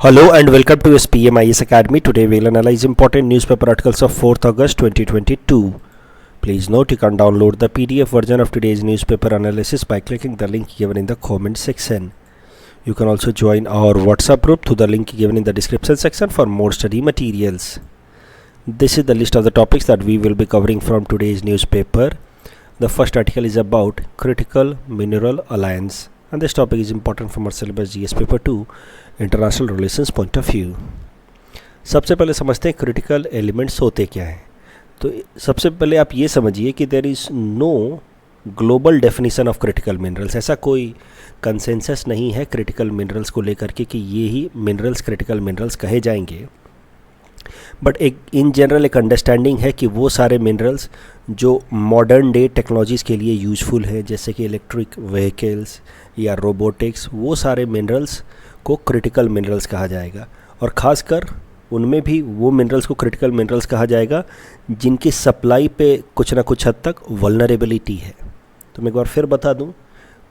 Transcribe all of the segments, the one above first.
Hello and welcome to SPMIS Academy. Today we'll analyze important newspaper articles of 4th August 2022. Please note you can download the PDF version of today's newspaper analysis by clicking the link given in the comment section. You can also join our WhatsApp group through the link given in the description section for more study materials. This is the list of the topics that we will be covering from today's newspaper. The first article is about Critical Mineral Alliance, and this topic is important from our syllabus GS paper 2 international relations point of view. सबसे पहले समझते हैं critical elements होते क्या हैं. तो सबसे पहले आप ये समझिए कि there is no global definition of critical minerals. ऐसा कोई कंसेंसस नहीं है क्रिटिकल मिनरल्स को लेकर के कि ये ही मिनरल्स क्रिटिकल मिनरल्स कहे जाएंगे. बट एक इन जनरल एक अंडरस्टैंडिंग है कि वो सारे मिनरल्स जो मॉडर्न डे टेक्नोलॉजीज़ के लिए यूज़फुल हैं, जैसे कि इलेक्ट्रिक व्हीकल्स या रोबोटिक्स, वो सारे मिनरल्स को क्रिटिकल मिनरल्स कहा जाएगा. और ख़ासकर उनमें भी वो मिनरल्स को क्रिटिकल मिनरल्स कहा जाएगा जिनकी सप्लाई पे कुछ ना कुछ हद तक वल्नरेबिलिटी है. तो मैं एक बार फिर बता दूं,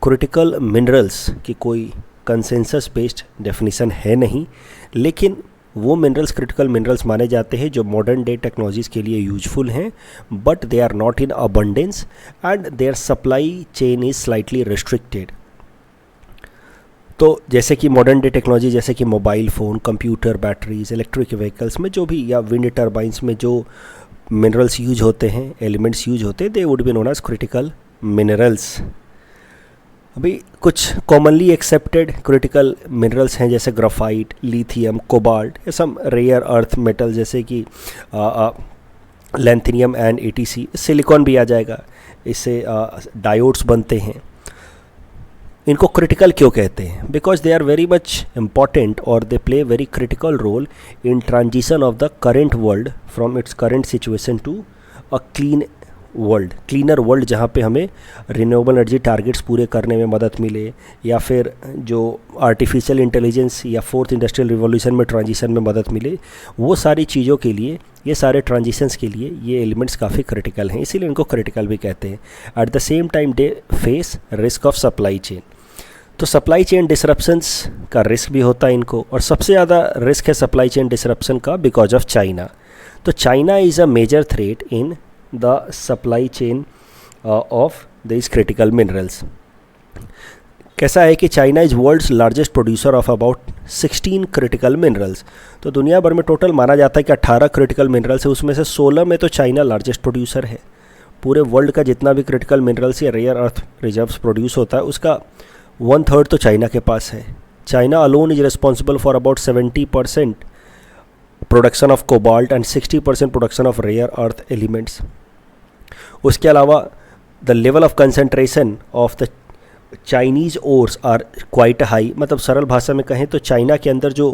क्रिटिकल मिनरल्स की कोई कंसेंसस बेस्ड डेफिनेशन है नहीं, लेकिन वो मिनरल्स क्रिटिकल मिनरल्स माने जाते हैं जो मॉडर्न डे टेक्नोलॉजीज़ के लिए यूजफुल हैं, but they are not in abundance and their supply chain is slightly restricted. तो जैसे कि मॉडर्न डे टेक्नोलॉजी, जैसे कि mobile phone, computer, batteries, electric vehicles में जो भी, या विंड टर्बाइंस में जो मिनरल्स यूज होते हैं, एलिमेंट्स यूज होते हैं, they would be known as critical minerals. अभी कुछ कॉमनली एक्सेप्टेड क्रिटिकल मिनरल्स हैं जैसे ग्राफाइट, लिथियम, कोबाल्ट, या सम रेयर अर्थ मेटल जैसे कि लैंथेनियम एंड ETC. सिलिकॉन भी आ जाएगा, इससे डायोड्स बनते हैं. इनको क्रिटिकल क्यों कहते हैं? Because they are very much important और they play very critical role in transition of the current world from its current situation to a clean world, cleaner world, जहाँ पे हमें रिन्यूएबल एनर्जी टारगेट्स पूरे करने में मदद मिले, या फिर जो आर्टिफिशियल इंटेलिजेंस या फोर्थ इंडस्ट्रियल रिवॉल्यूशन में ट्रांजिशन में मदद मिले. वो सारी चीज़ों के लिए, ये सारे ट्रांजिशंस के लिए ये एलिमेंट्स काफ़ी क्रिटिकल हैं, इसीलिए इनको क्रिटिकल भी कहते हैं. At the same time they face risk of supply chain. तो सप्लाई चेन डिसरप्शंस का रिस्क भी होता है इनको, और सबसे ज़्यादा रिस्क है सप्लाई चेन डिसरप्शन का बिकॉज ऑफ चाइना. तो China is a major threat in the supply chain of this critical minerals. कैसा है कि China is world's largest producer of about 16 critical minerals. तो दुनिया भर में टोटल माना जाता है कि 18 क्रिटिकल मिनरल्स है, उसमें से 16 में तो चाइना लार्जेस्ट प्रोड्यूसर है. पूरे वर्ल्ड का जितना भी क्रिटिकल मिनरल्स या रेयर अर्थ रिजर्व्स प्रोड्यूस होता है, उसका 1/3 तो चाइना के पास है. China alone is responsible for about 70% production of cobalt and 60% production of rare earth elements. उसके अलावा the level of concentration of the Chinese ores are quite high. मतलब सरल भाषा में कहें तो चाइना के अंदर जो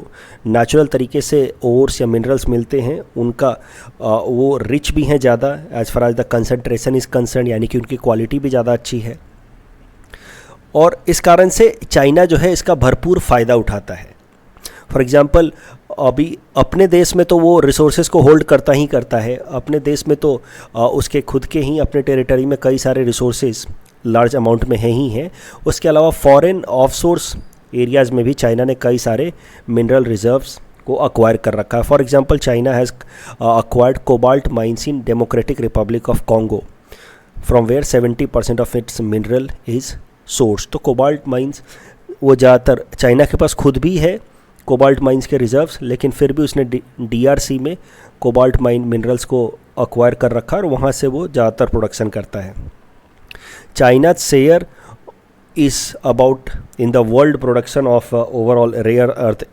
नेचुरल तरीके से ओर्स या मिनरल्स मिलते हैं, उनका वो रिच भी हैं ज़्यादा as far as the concentration is concern, यानी कि उनकी क्वालिटी भी ज़्यादा अच्छी है. और इस कारण से चाइना जो है इसका भरपूर फ़ायदा उठाता है. फॉर एग्ज़ाम्पल, अभी अपने देश में तो वो रिसोर्सेज को होल्ड करता ही करता है. अपने देश में तो उसके खुद के ही अपने टेरिटरी में कई सारे रिसोर्सेज लार्ज अमाउंट में हैं ही हैं. उसके अलावा फॉरेन ऑफशोर्स एरियाज़ में भी चाइना ने कई सारे मिनरल रिजर्व्स को अक्वायर कर रखा है. For example, China has acquired cobalt mines in Democratic Republic of Congo from where 70% of its mineral is source. तो कोबाल्ट माइंस वो ज़्यादातर चाइना के पास खुद भी है कोबाल्ट माइंस के रिजर्व्स, लेकिन फिर भी उसने DRC में कोबाल्ट माइन मिनरल्स को अक्वायर कर रखा और वहाँ से वो ज़्यादातर प्रोडक्शन करता है. China share is about in the world production of overall rare earth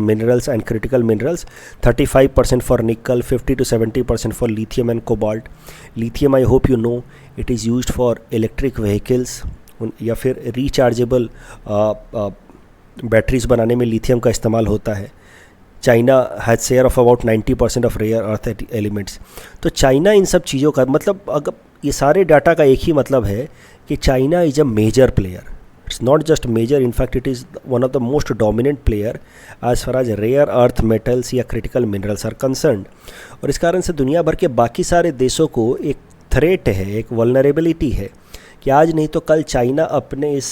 minerals and critical minerals, 35% for nickel, 50 to 70% for lithium and cobalt. Lithium, I hope you know, it is used for electric vehicles या फिर rechargeable batteries बनाने में lithium का इस्तेमाल होता है. China has share of about 90% of rare earth elements. तो China इन सब चीज़ों का मतलब, अगर ये सारे डाटा का एक ही मतलब है कि China is a major player. It's not just major, in fact it is one of the most dominant player as far as rare earth metals या क्रिटिकल मिनरल्स आर कंसर्न्ड. और इस कारण से दुनिया भर के बाकी सारे देशों को एक थ्रेट है, एक वल्नरेबिलिटी है कि आज नहीं तो कल चाइना अपने इस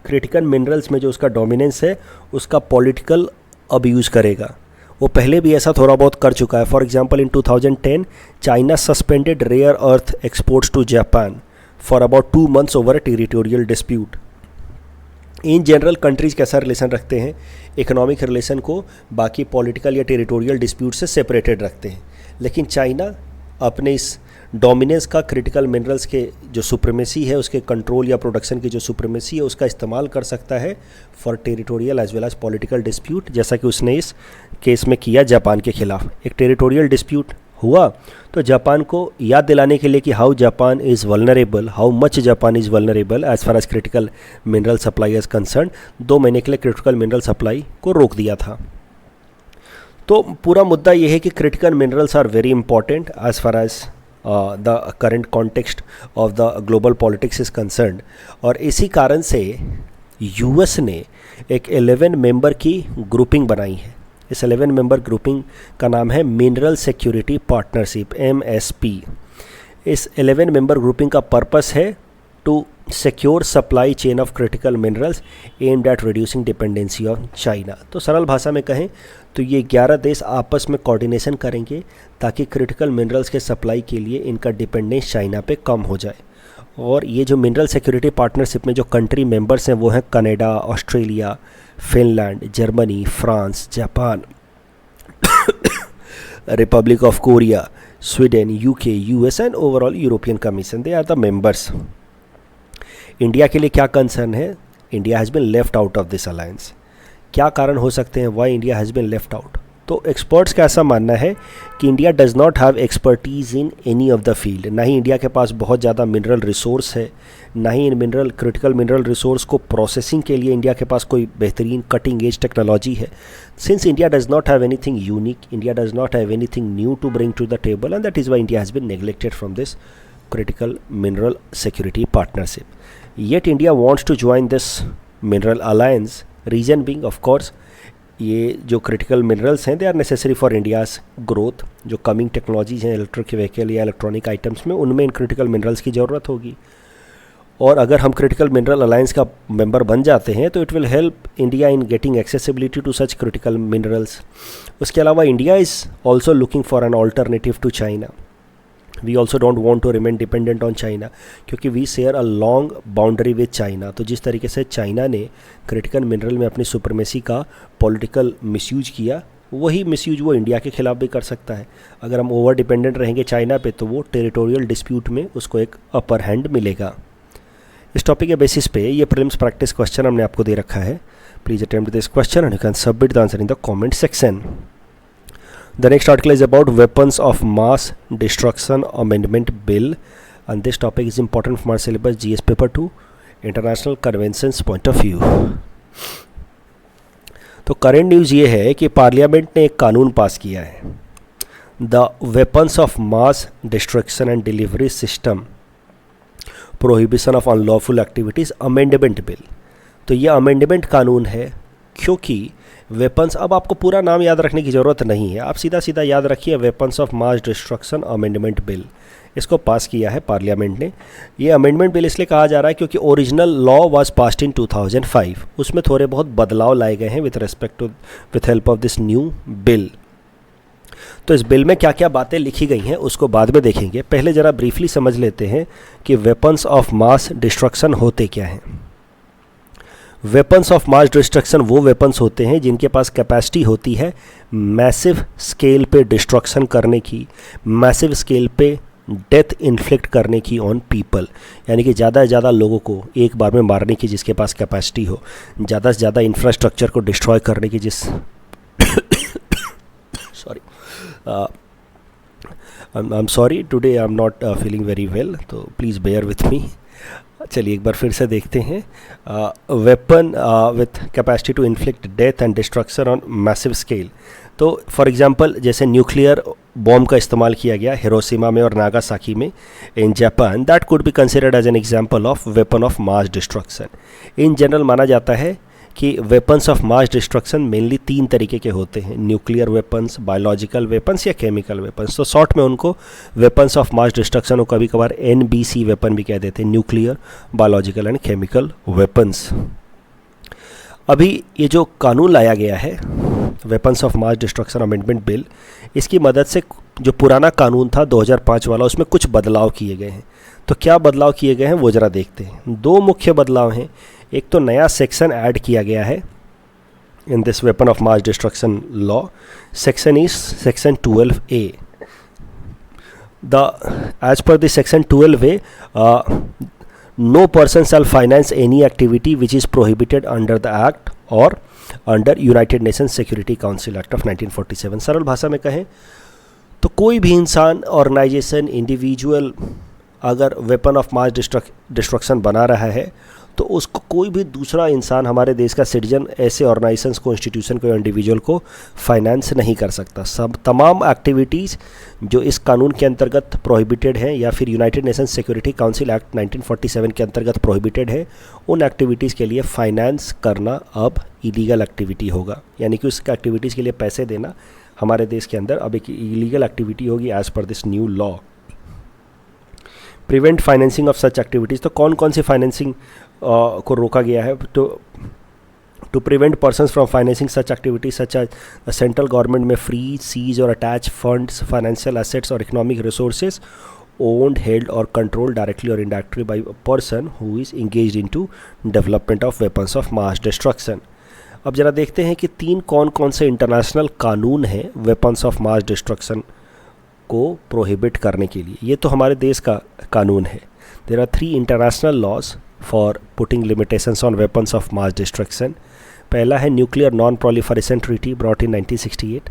क्रिटिकल मिनरल्स में जो उसका डोमिनेंस है, उसका पॉलिटिकल अब यूज़ करेगा। वो पहले भी ऐसा थोड़ा बहुत कर चुका है। For example in 2010 China suspended rare earth exports to Japan for about 2 months over a territorial dispute. In general countries कैसा रिलेशन रखते हैं, इकोनॉमिक रिलेशन को बाकी पॉलिटिकल या टेरिटोरियल डिस्प्यूट से सेपरेटेड रखते हैं, लेकिन चाइना अपने इस डोमिनेंस का क्रिटिकल मिनरल्स के जो सुप्रीमेसी है, उसके कंट्रोल या प्रोडक्शन की जो सुप्रीमेसी है, उसका इस्तेमाल कर सकता है for territorial as well as political dispute, जैसा कि उसने इस केस में किया जापान के खिलाफ। एक टेरिटोरियल डिस्प्यूट हुआ तो जापान को याद दिलाने के लिए कि how Japan is vulnerable, how much Japan is vulnerable as far as critical mineral supply is concern, 2 महीने के लिए क्रिटिकल मिनरल सप्लाई को रोक दिया था। तो पूरा मुद्दा ये है कि critical minerals are very important as far as the current context of the global politics is concern. और इसी कारण से यूएस ने एक 11 मेंबर की ग्रुपिंग बनाई है। इस 11 मेंबर ग्रुपिंग का नाम है मिनरल सिक्योरिटी पार्टनरशिप, MSP। इस 11 मेंबर ग्रुपिंग का पर्पस है to secure supply chain of critical minerals aimed at reducing dependency of China. तो सरल भाषा में कहें तो ये 11 देश आपस में कोऑर्डिनेशन करेंगे ताकि क्रिटिकल मिनरल्स के सप्लाई के लिए इनका डिपेंडेंस चाइना पे कम हो जाए। और ये जो मिनरल सिक्योरिटी पार्टनरशिप में जो कंट्री मेंबर्स हैं वो हैं Canada, Australia, Finland, Germany, France, Japan, Republic of Korea, Sweden, UK, US and overall European Commission. They are the members. India के लिए क्या कंसर्न है? India has been left out of this alliance. क्या कारण हो सकते हैं why India has been left out? तो एक्सपर्ट्स का ऐसा मानना है कि India does not have expertise in any of the field. ना ही इंडिया के पास बहुत ज़्यादा मिनरल रिसोर्स है, ना ही इन क्रिटिकल मिनरल रिसोर्स को प्रोसेसिंग के लिए इंडिया के पास कोई बेहतरीन कटिंग एज टेक्नोलॉजी है। Since India does not have anything unique, India does not have anything new to bring to the table, and that is why India has been neglected from this critical mineral security partnership. Yet India wants to join this mineral alliance. Reason being, of course, ये जो critical minerals हैं they are necessary for India's growth. जो coming technologies हैं electric vehicle या electronic items में, उनमें in critical minerals की ज़रूरत होगी। और अगर हम क्रिटिकल मिनरल अलायंस का मेंबर बन जाते हैं तो it will help India in getting accessibility to such critical minerals. उसके अलावा India is also looking for an alternative to China. We also don't want to remain dependent on China, क्योंकि we share a long boundary with China. तो जिस तरीके से China ने critical mineral में अपनी सुप्रीमेसी का पॉलिटिकल मिसयूज किया, वही मिसयूज वो इंडिया के खिलाफ भी कर सकता है। अगर हम ओवर डिपेंडेंट रहेंगे चाइना पे तो वो टेरिटोरियल डिस्प्यूट में उसको एक अपर हैंड मिलेगा। इस टॉपिक के बेसिस पे ये प्रीलिम्स प्रैक्टिस क्वेश्चन हमने आपको दे रखा है। Please attempt this question and you can submit the answer in the comment section. The next article is about Weapons of Mass Destruction Amendment Bill, and this topic is important from our syllabus GS paper 2 international conventions point of view. तो current news ये है कि parliament ने एक कानून पास किया है, the weapons of mass destruction and delivery system prohibition of unlawful activities amendment bill. तो ये अमेंडमेंट कानून है क्योंकि वेपन्स, अब आपको पूरा नाम याद रखने की ज़रूरत नहीं है, आप सीधा सीधा याद रखिए weapons of mass destruction amendment bill. इसको पास किया है पार्लियामेंट ने। ये अमेंडमेंट बिल इसलिए कहा जा रहा है क्योंकि original law was passed in 2005, उसमें थोड़े बहुत बदलाव लाए गए हैं with help of this new bill. तो इस बिल में क्या क्या बातें लिखी गई हैं उसको बाद में देखेंगे। पहले ज़रा ब्रीफली समझ लेते हैं कि वेपन्स ऑफ मास डिस्ट्रक्शन होते क्या हैं। वेपन्स ऑफ मास डिस्ट्रक्शन वो वेपन्स होते हैं जिनके पास कैपेसिटी होती है मैसिव स्केल पे डिस्ट्रक्शन करने की, मैसिव स्केल पे डेथ इन्फ्लिक्ट करने की ऑन पीपल, यानी कि ज़्यादा से ज़्यादा लोगों को एक बार में मारने की जिसके पास कैपेसिटी हो, ज़्यादा से ज़्यादा इंफ्रास्ट्रक्चर को डिस्ट्रॉय करने की जिस sorry I am sorry today I am not feeling very well, तो प्लीज़ बेयर विथ मी। चलिए एक बार फिर से देखते हैं। Weapon with capacity to inflict death and destruction on massive scale. तो फॉर एग्जांपल जैसे न्यूक्लियर बॉम्ब का इस्तेमाल किया गया हिरोशिमा में और नागासाकी में in Japan, that could be considered as an example of weapon of mass destruction. In general माना जाता है कि weapons of mass destruction mainly 3 तरीके के होते हैं, न्यूक्लियर वेपन्स, बायोलॉजिकल वेपन्स या केमिकल वेपन्स। तो शॉर्ट में उनको वेपन्स ऑफ मास डिस्ट्रक्शन को कभी कभार NBC वेपन भी कह देते हैं, nuclear, biological and chemical weapons. अभी ये जो कानून लाया गया है weapons of mass destruction amendment bill, इसकी मदद से जो पुराना कानून था 2005 वाला, उसमें कुछ बदलाव किए गए हैं। तो क्या बदलाव किए गए हैं वो ज़रा देखते हैं। दो मुख्य बदलाव हैं। एक तो नया सेक्शन ऐड किया गया है in this weapon of mass destruction law. Section is section 12A। As per the section 12A, no person shall finance any activity which is prohibited under the act or under United Nations Security Council Act of 1947। सरल भाषा में कहें तो कोई भी इंसान, organisation, individual अगर weapon of mass destruction बना रहा है तो उसको कोई भी दूसरा इंसान, हमारे देश का सिटीजन, ऐसे ऑर्गेनाइजेशंस को, इंस्टीट्यूशन को या इंडिविजुअल को फाइनेंस नहीं कर सकता। सब तमाम एक्टिविटीज़ जो इस कानून के अंतर्गत प्रोहिबिटेड हैं या फिर United Nations security council act 1947 के अंतर्गत प्रोहिबिटेड है, उन एक्टिविटीज़ के लिए फाइनेंस करना अब इलीगल एक्टिविटी होगा। यानी कि उस एक्टिविटीज़ के लिए पैसे देना हमारे देश के अंदर अब एक इलीगल एक्टिविटी होगी as per this new law. Prevent financing of such activities, तो कौन कौन सी फाइनेंसिंग को रोका गया है? To prevent persons from financing such activities such as central government may free, seize और अटैच फंड्स, फाइनेंशियल एसेट्स और इकोनॉमिक रिसोर्सेज ओन्ड, हेल्ड और कंट्रोल डायरेक्टली और indirectly by a person who is engaged in to development of weapons of mass destruction. अब जरा देखते हैं कि कौन कौन से इंटरनेशनल कानून हैं वेपन्स ऑफ मास डिस्ट्रक्शन को प्रोहिबिट करने के लिए। ये तो हमारे देश का कानून है। There are 3 international laws for putting limitations on weapons of mass destruction. पहला है nuclear non proliferation treaty brought in 1968।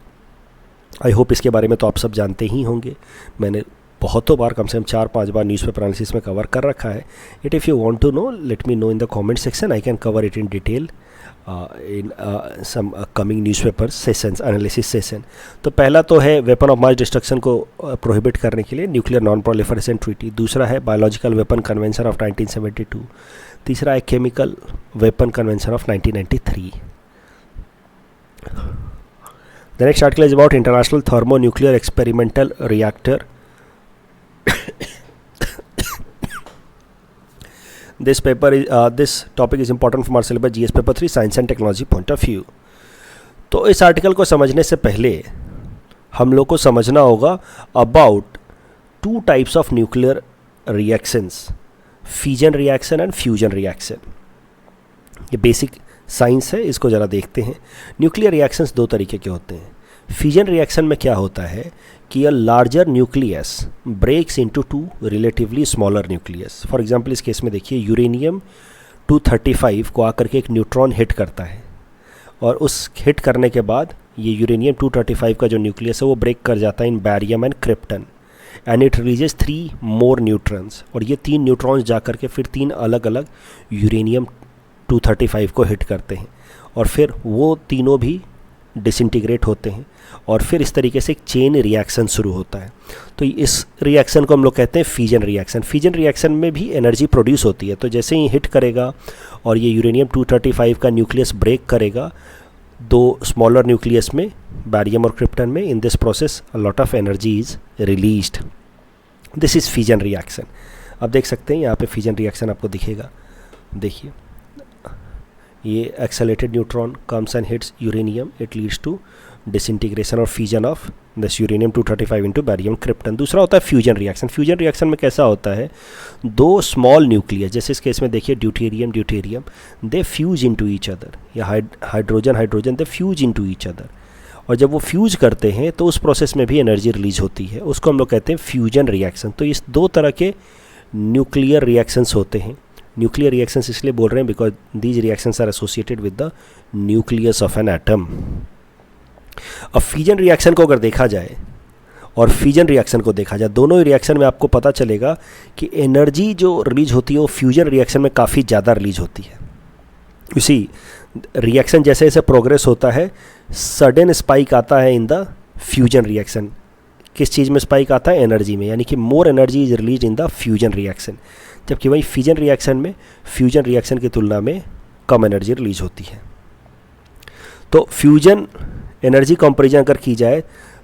I hope इसके बारे में तो आप सब जानते ही होंगे। मैंने बहुतों बार, कम से कम 4-5 बार न्यूज़पेपर एनालिसिस में कवर कर रखा है। It if you want to know, let me know in the comment section, I can cover it in detail in some coming newspaper sessions, analysis session. तो पहला तो है वेपन ऑफ मास डिस्ट्रक्शन को prohibit करने के लिए nuclear non proliferation treaty. दूसरा है बायोलॉजिकल वेपन कन्वेंशन ऑफ 1972। तीसरा है chemical weapon convention of 1993। The next article is about international thermonuclear experimental reactor. This topic is important from our syllabus GS paper 3 Science and Technology point of view। तो इस article को समझने से पहले हम लोग को समझना होगा about 2 types of nuclear reactions, fission reaction and fusion reaction. ये बेसिक साइंस है, इसको ज़रा देखते हैं। न्यूक्लियर रिएक्शंस 2 तरीके के होते हैं। फिजन रिएक्शन में क्या होता है कि a larger nucleus breaks into 2 relatively smaller nucleus. For example इस केस में देखिए, यूरेनियम 235 को आकर के एक न्यूट्रॉन हिट करता है और उस हिट करने के बाद ये यूरेनियम 235 का जो न्यूक्लियस है वो ब्रेक कर जाता है in barium and krypton, and it releases 3 more neutrons. और ये 3 न्यूट्रॉन्स जा कर के फिर 3 अलग अलग यूरेनियम 235 को हिट करते हैं और फिर वो तीनों भी डिसइंटीग्रेट होते हैं और फिर इस तरीके से एक चेन रिएक्शन शुरू होता है। तो इस रिएक्शन को हम लोग कहते हैं फिजन रिएक्शन। फिजन रिएक्शन में भी एनर्जी प्रोड्यूस होती है। तो जैसे ही हिट करेगा और ये यूरेनियम 235 का न्यूक्लियस ब्रेक करेगा 2 स्मॉलर न्यूक्लियस में, बैरियम और क्रिप्टन में, in this process a lot of energy is released. This is fission reaction. अब देख सकते हैं यहाँ पे फिजन रिएक्शन आपको दिखेगा। देखिए, ये accelerated neutron comes and hits uranium, it leads to disintegration और fusion of this uranium 235 into barium krypton. दूसरा होता है फ्यूजन रिएक्शन। फ्यूजन रिएक्शन में कैसा होता है, 2 स्मॉल न्यूक्लियस, जैसे इस केस में देखिए ड्यूटेरियम, दे फ्यूज इनटू ईच अदर, या हाइड्रोजन दे फ्यूज इनटू ईच अदर। और जब वो फ्यूज करते हैं तो उस प्रोसेस में भी एनर्जी रिलीज होती है, उसको हम लोग कहते हैं फ्यूजन रिएक्शन। तो इस 2 तरह के न्यूक्लियर रिएक्शंस होते हैं। न्यूक्लियर रिएक्शंस इसलिए बोल रहे हैं because these reactions are associated with the nucleus of an atom. अब फिजन रिएक्शन को अगर देखा जाए और फिजन रिएक्शन को देखा जाए, दोनों ही रिएक्शन में आपको पता चलेगा कि एनर्जी जो रिलीज होती है वो फ्यूजन रिएक्शन में काफ़ी ज़्यादा रिलीज होती है। इसी रिएक्शन जैसे जैसे प्रोग्रेस होता है, सडन स्पाइक आता है इन द फ्यूजन रिएक्शन। किस चीज़ में स्पाइक आता है? एनर्जी में, यानी कि more energy is release in the fusion reaction. जबकि वही फिजन रिएक्शन में फ्यूजन रिएक्शन की तुलना में कम एनर्जी रिलीज होती है। तो फ्यूजन एनर्जी कंपैरिजन अगर की जाए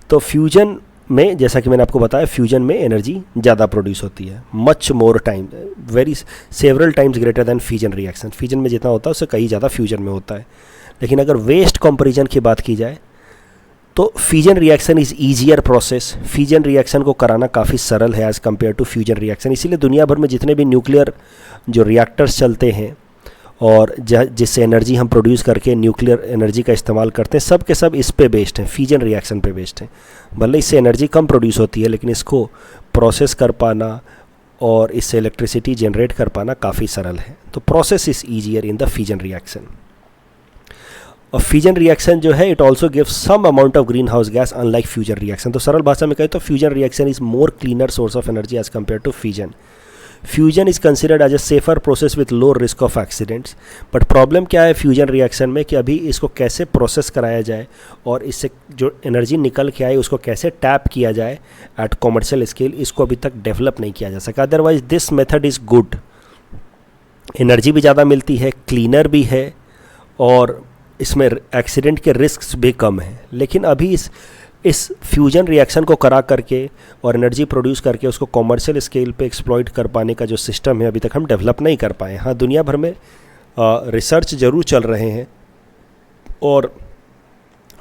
तो फ्यूजन में, जैसा कि मैंने आपको बताया, फ्यूजन में एनर्जी ज़्यादा प्रोड्यूस होती है, much more time, very several times greater than fission reaction. Fission में जितना होता है उससे कहीं ज़्यादा फ्यूजन में होता है। लेकिन अगर वेस्ट कंपैरिजन की बात की जाए तो fission reaction is easier process, fission reaction को कराना काफ़ी सरल है as compare to fusion reaction. इसीलिए दुनिया भर में जितने भी न्यूक्लियर जो रिएक्टर्स चलते हैं और जिससे एनर्जी हम प्रोड्यूस करके न्यूक्लियर एनर्जी का इस्तेमाल करते हैं, सब के सब इस पे बेस्ड हैं, फिजन रिएक्शन पे बेस्ड हैं। भले इससे एनर्जी कम प्रोड्यूस होती है, लेकिन इसको प्रोसेस कर पाना और इससे इलेक्ट्रिसिटी जनरेट कर पाना काफ़ी सरल है। तो process is easier in the fission reaction. और फिजन रिएक्शन जो है, it also gives some amount of green house gas unlike fusion reaction. तो सरल भाषा में कहें तो fusion reaction is more cleaner source of energy as compare to fission. Fusion is considered as a safer process with low risk of accidents. But problem क्या है fusion reaction में कि अभी इसको कैसे प्रोसेस कराया जाए और इससे जो एनर्जी निकल के आए उसको कैसे टैप किया जाए एट कॉमर्शियल स्केल, इसको अभी तक डेवलप नहीं किया जा सका। Otherwise this method is good, energy भी ज़्यादा मिलती है, क्लीनर भी है और इसमें एक्सीडेंट के रिस्क भी कम हैं। लेकिन अभी इस फ्यूजन रिएक्शन को करा करके और एनर्जी प्रोड्यूस करके उसको कॉमर्शियल स्केल पे एक्सप्लॉइट कर पाने का जो सिस्टम है, अभी तक हम डेवलप नहीं कर पाए। हाँ, दुनिया भर में रिसर्च ज़रूर चल रहे हैं और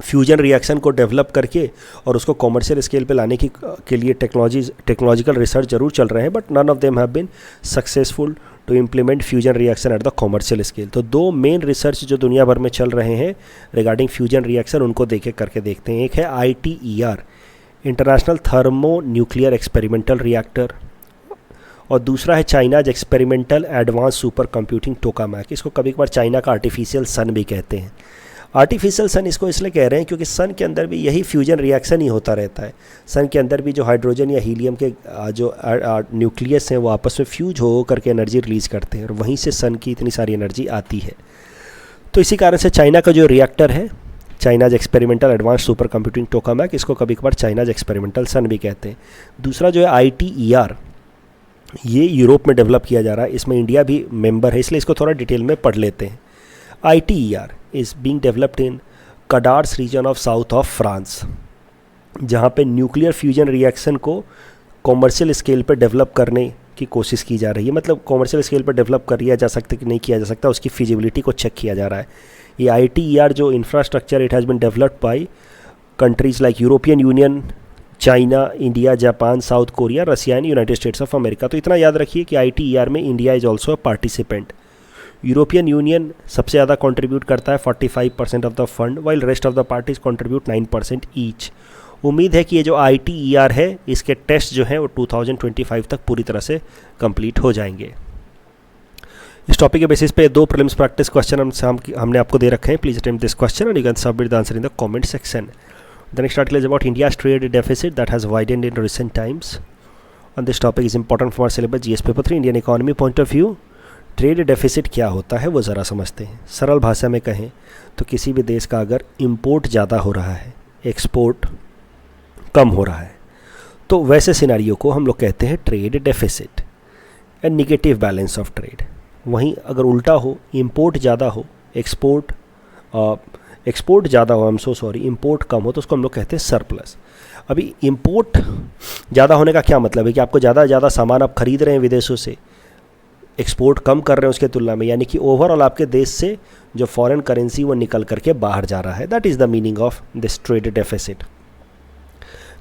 फ्यूजन रिएक्शन को डेवलप करके और उसको कॉमर्शियल स्केल पे लाने के लिए टेक्नोलॉजिकल रिसर्च जरूर चल रहे हैं, but none of them have been successful to implement fusion reaction at the commercial scale. तो दो मेन रिसर्च जो दुनिया भर में चल रहे हैं रिगार्डिंग फ्यूजन रिएक्शन, उनको करके देखते हैं। एक है ITER, international thermo nuclear experimental reactor, और दूसरा है China's experimental advance super computing tokamak. इसको कभी कभार चाइना का आर्टिफिशियल सन भी कहते हैं। आर्टिफिशियल सन इसको इसलिए कह रहे हैं क्योंकि सन के अंदर भी यही फ्यूजन रिएक्शन ही होता रहता है। सन के अंदर भी जो हाइड्रोजन या हीलियम के जो न्यूक्लियस हैं वो आपस में फ्यूज हो करके एनर्जी रिलीज़ करते हैं और वहीं से सन की इतनी सारी एनर्जी आती है। तो इसी कारण से चाइना का जो रिएक्टर है, China's experimental advance super computing tokamak, इसको कभी कभार चाइनाज एक्सपेरिमेंटल सन भी कहते हैं। दूसरा जो है ITER, ये यूरोप में डेवलप किया जा रहा है, इसमें इंडिया भी मेंबर है, इसलिए इसको थोड़ा डिटेल में पढ़ लेते हैं। ITER is being developed in Cadars region of south of France, जहाँ पे न्यूक्लियर फ्यूजन रिएक्शन को कॉमर्शियल स्केल पे डेवलप करने की कोशिश की जा रही है। मतलब कॉमर्शियल स्केल पे डेवलप कर लिया जा सकता है कि नहीं किया जा सकता, उसकी फिजिबिलिटी को चेक किया जा रहा है। ये ITER जो infrastructure, it has been developed by countries like European Union, China, India, Japan, South Korea, Russia and United States of America. तो इतना याद रखिए कि ITER में India is also a participant. European Union सबसे ज़्यादा कंट्रीब्यूट करता है 45% of the fund, while rest of the parties contribute 9% each. उम्मीद है कि ये जो ITER है, इसके टेस्ट जो हैं वो 2025 तक पूरी तरह से कंप्लीट हो जाएंगे। इस टॉपिक के बेसिस पे दो प्रीलिम्स प्रैक्टिस क्वेश्चन हमने आपको दे रखे हैं। Please attempt this question and you can submit the answer in the comment section. The next article is about India's trade deficit that has widened in recent times. On this topic is important for syllabus GS paper 3 Indian economy point of view. Trade deficit क्या होता है वो ज़रा समझते हैं। सरल भाषा में कहें तो किसी भी देश का अगर इंपोर्ट ज़्यादा हो रहा है, एक्सपोर्ट कम हो रहा है, तो वैसे सिनेरियो को हम लोग कहते हैं trade deficit and negative balance of trade. वहीं अगर उल्टा हो, इंपोर्ट ज़्यादा हो, एक्सपोर्ट ज़्यादा हो, इंपोर्ट कम हो, तो उसको हम लोग कहते हैं सरप्लस। अभी इंपोर्ट ज़्यादा होने का क्या मतलब है कि आपको ज़्यादा सामान आप खरीद रहे हैं विदेशों से, एक्सपोर्ट कम कर रहे हैं उसके तुलना में, यानी कि ओवरऑल आपके देश से जो फॉरेन करेंसी वो निकल करके बाहर जा रहा है। That is the meaning of this trade deficit.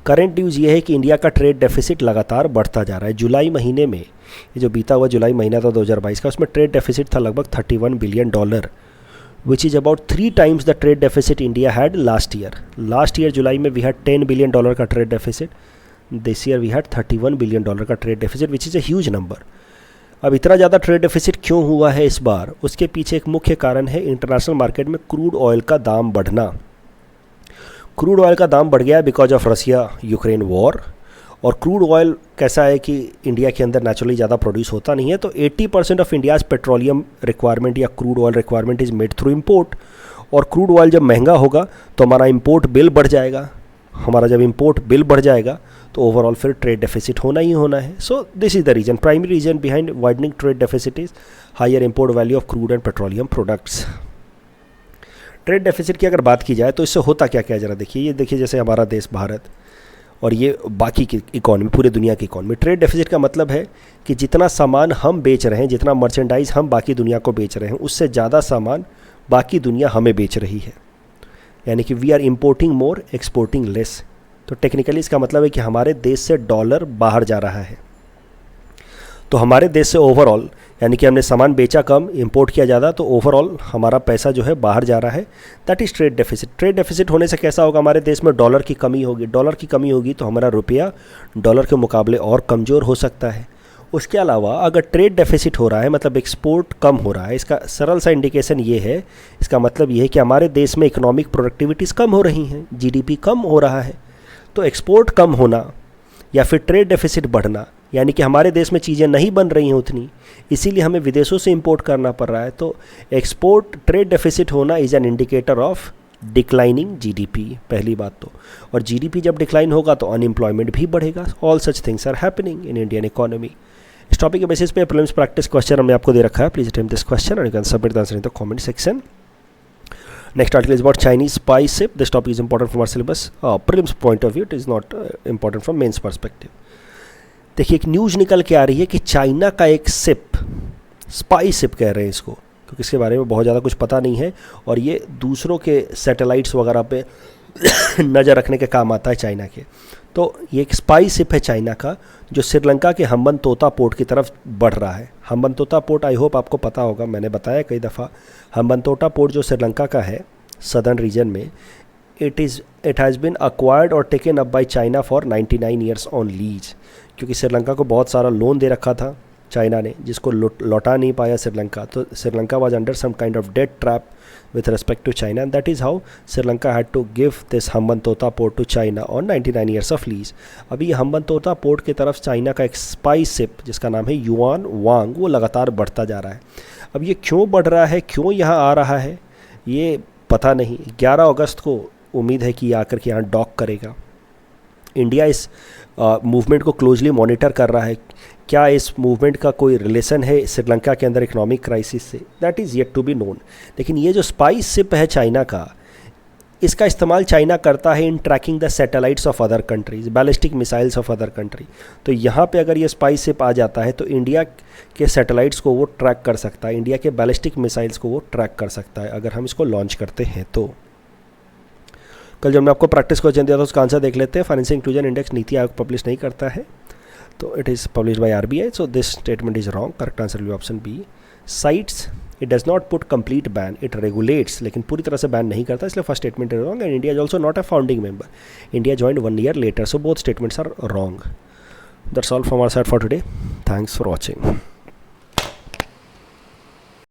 Current news ये है कि इंडिया का ट्रेड डेफिसिट लगातार बढ़ता जा रहा है। जुलाई महीने में, ये जो बीता हुआ जुलाई महीना था 2022 का, उसमें ट्रेड डेफिसिट था लगभग $31 billion, which is about 3 times the trade deficit India had last year. Last year जुलाई में वी हैड $10 बिलियन का trade deficit, this year we had $31 billion का trade deficit, which is a huge number. अब इतना ज़्यादा trade deficit क्यों हुआ है इस बार, उसके पीछे एक मुख्य कारण है इंटरनेशनल मार्केट में क्रूड ऑयल का दाम बढ़ना। क्रूड ऑयल का दाम बढ़ गया है because of Russia Ukraine war. और क्रूड ऑयल कैसा है कि इंडिया के अंदर नेचुरली ज़्यादा प्रोड्यूस होता नहीं है, तो 80% ऑफ इंडियाज़ पेट्रोलियम रिक्वायरमेंट या crude oil requirement is made through import. और क्रूड ऑयल जब महंगा होगा तो हमारा इम्पोर्ट बिल बढ़ जाएगा। हमारा जब इम्पोर्ट बिल बढ़ जाएगा तो ओवरऑल फिर ट्रेड डेफिसिट होना ही होना है। So this is the reason, primary reason behind widening trade deficit is higher import value of crude and petroleum products. Trade deficit की अगर बात की जाए तो इससे होता क्या क्या जरा देखिए। ये देखिए जैसे हमारा देश भारत और ये बाकी की इकॉनमी, पूरे दुनिया की इकॉनमी, ट्रेड डेफिसिट का मतलब है कि जितना सामान हम बेच रहे हैं, जितना मर्चेंडाइज हम बाकी दुनिया को बेच रहे हैं, उससे ज़्यादा सामान बाकी दुनिया हमें बेच रही है। यानी कि we are importing more exporting less. तो टेक्निकली इसका मतलब है कि हमारे देश से डॉलर बाहर जा रहा है। तो हमारे देश से ओवरऑल, यानी कि हमने सामान बेचा कम, इंपोर्ट किया ज़्यादा, तो ओवरऑल हमारा पैसा जो है बाहर जा रहा है। That is trade deficit. Trade deficit होने से कैसा होगा, हमारे देश में डॉलर की कमी होगी। डॉलर की कमी होगी तो हमारा रुपया डॉलर के मुकाबले और कमज़ोर हो सकता है। उसके अलावा अगर ट्रेड डेफिसिट हो रहा है, मतलब एक्सपोर्ट कम हो रहा है, इसका सरल सा इंडिकेशन ये है, इसका मतलब ये है कि हमारे देश में इकोनॉमिक प्रोडक्टिविटीज़ कम हो रही हैं, जीडीपी कम हो रहा है। तो एक्सपोर्ट कम होना या फिर ट्रेड डेफिसिट बढ़ना, यानी कि हमारे देश में चीज़ें नहीं बन रही हैं उतनी, इसीलिए हमें विदेशों से इंपोर्ट करना पड़ रहा है। तो एक्सपोर्ट ट्रेड डेफिसिट होना is an indicator of declining GDP, पहली बात तो। और जीडीपी जब डिक्लाइन होगा तो अनएम्प्लॉयमेंट भी बढ़ेगा। All such things are happening in Indian economy. इस टॉपिक के बेसिस पे प्रीलिम्स प्रैक्टिस क्वेश्चन हमने आपको दे रखा है। Please attempt this question and you can submit the answer in the comment section. Next article is about Chinese spy ship. This topic is important from our syllabus. Prelims point of view, it is not important from mains perspective. देखिए एक news निकल के आ रही है कि China का एक ship, spy ship कह रहे हैं इसको, क्योंकि इसके बारे में बहुत ज़्यादा कुछ पता नहीं है और ये दूसरों के सैटेलाइट्स वगैरह पे नज़र रखने के काम आता है चाइना के। तो ये एक स्पाई शिप है चाइना का, जो श्रीलंका के हम्बनतोता पोर्ट की तरफ बढ़ रहा है। हम्बनतोता पोर्ट आई होप आपको पता होगा, मैंने बताया कई दफ़ा। हम्बनतोटा पोर्ट जो श्रीलंका का है सदर्न रीजन में, इट हैज़ बिन अक्वायर्ड और taken up by China for 99 years on lease, क्योंकि श्रीलंका को बहुत सारा लोन दे रखा था चाइना ने, जिसको लौटा नहीं पाया श्रीलंका। तो Sri Lanka was under some kind of debt trap with respect to China, and that is how Sri Lanka had to give this Hambantota port to China on 99 years of lease। अभी ये हम्बनतोता पोर्ट की तरफ चाइना का एक स्पाई शिप जिसका नाम है yuan वांग, वो लगातार बढ़ता जा रहा है। अब ये क्यों बढ़ रहा है, क्यों यहाँ आ रहा है, ये पता नहीं। 11 अगस्त को उम्मीद है कि ये आकर के यहाँ डॉक करेगा। इंडिया इस मूवमेंट को क्लोजली मॉनिटर कर रहा है। क्या इस मूवमेंट का कोई रिलेशन है श्रीलंका के अंदर इकोनॉमिक क्राइसिस से, that is yet to be known. लेकिन ये जो स्पाई शिप है चाइना का, इसका इस्तेमाल चाइना करता है in tracking the satellites of other countries, ballistic missiles of other country. तो यहाँ पे अगर ये स्पाई शिप आ जाता है तो इंडिया के सैटेलाइट्स को वो ट्रैक कर सकता है, इंडिया के बैलिस्टिक मिसाइल्स को वो ट्रैक कर सकता है अगर हम इसको लॉन्च करते हैं तो। कल जब मैं आपको प्रैक्टिस क्वेश्चन दिया था उसका आंसर देख लेते हैं। Financial inclusion index NITI Aayog publish नहीं करता है, तो it is publish by RBI, so this statement is wrong. Correct answer will be option B. Sites it does not put complete ban, it regulates, लेकिन पूरी तरह से बैन नहीं करता, इसलिए first statement is wrong. And India is also not a founding member, India joined 1 year later, so both statements are wrong. That's all from our side for today. Thanks for watching.